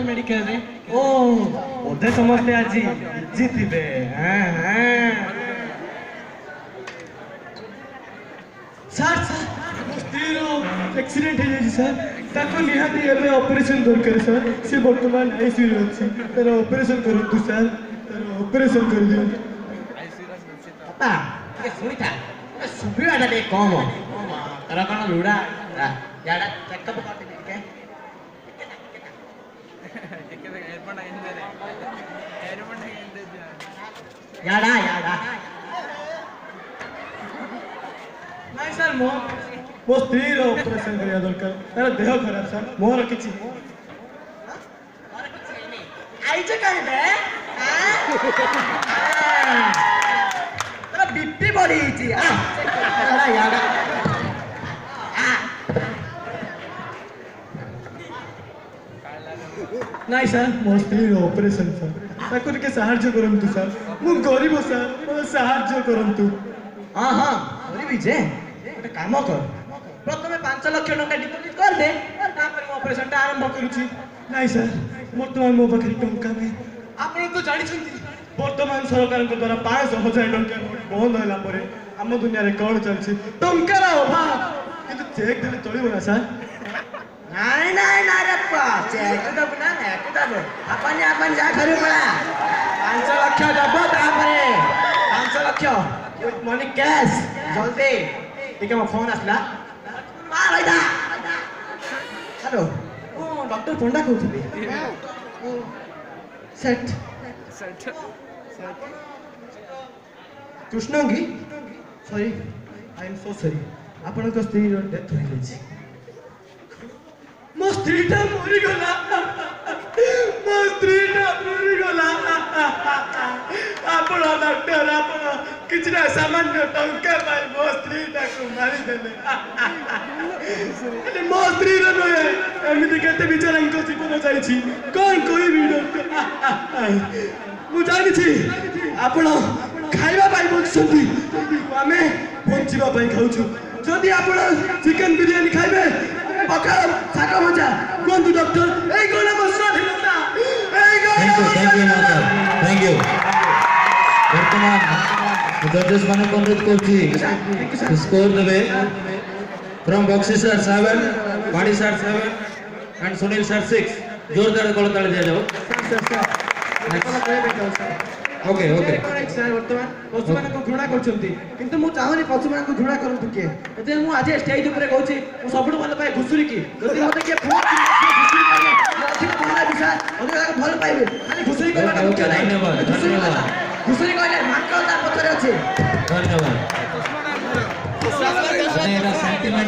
medical रे ओ बोधे समझते आज जीतिबे हां हां सर स्त्रीरो एक्सीडेंट है जी सर ताको निहाती एबे ऑपरेशन दरकार सर से वर्तमान आईसीयू अछि तर ऑपरेशन करंतु सर तर ऑपरेशन कर दियो पापा ये सुनिता सुबियाटा दे कम तर कौन लुड़ा याडा चेकअप कर दे के याडा याडा नहीं सर मो स्त्री रो ऑपरेशन करिया दरकार तार देह खराब सर मोर किछि आइछ काहे बे तोरा बीपी बढ़ी छी याडा याडा नहीं सर मो स्त्री रो ऑपरेशन सर ताको के सहाय्य करंतु सर मु गरीब सर मो सहाय्य करंतु हां हां गरीब जे ଗୋଟେ କାମ କର ପ୍ରଥମେ 5 ଲକ୍ଷ ଟଙ୍କା ଡିପୋଜିଟ୍ कर दे ତାପରେ ମୁଁ ଅପରେସନ ଟା ଆରମ୍ଭ କରୁଛି नहीं सर वर्तमान मो पाखे टंका नहीं आपण तो जानिछंती वर्तमान सरकार द्वारा 5,000 टंका बंद होला परे हम दुनिया रे कोन चलछि टंकार अभाव किंतु चेक देले चलिबो ना सर नाही नाही ना रे पा चेक दब ना एक दब अपन जा खरी पड़ा 5 लक्ष दब तापरे 5 लक्ष विथ मनी कैश जल्दी ठीक है मो फोन आसला मार आइदा हेलो ओ डॉक्टर पंडा कहउथली सेट कृष्णंगी sorry I am so sorry आपण को स्त्री डेथ हो गई मो स्त्रीटा मरि गला मो स्त्रीटा मरि गला आपण डॉक्टर आपण किछना सामान्य टंका पाई मो स्त्रीटा को मारि देले अरे मो स्त्री रो नय एमिति केते बिचारन को जीवन जाईछि कोन कहबी डॉक्टर मु जानि छी आपण खाइबा पाई बोलछंती आमे बंचिबा पाई खाउछु जदि आपण चिकन बिरयानी खाइबे पकाओ साका मजा कोन डॉक्टर एई कोन मसरा हिलता एई कोन थैंक यू वर्तमान जजेस माने अनुरोध करछि स्कोर देबे फ्रॉम बक्सी सर 7 पाड़ी सर 7 एंड सुनील सर 6 जोरदार कोलताळ दिया जाओ ओके ओके सर वर्तमान पशु मान को घृणा करछंती किंतु मु चाहनी पशु मान को घृणा करंतु के एते मु आज स्टेज ऊपर कहूची मु सबटु भल पाए घुसुरी की जदि मते के फोन घुसुरी पाए अधिक कोना दिशा अधिक भल पाइबे खाली घुसुरी करबा मुख्य नाही धन्यवाद घुसुरी कहले मानकल तार पछरे अछि धन्यवाद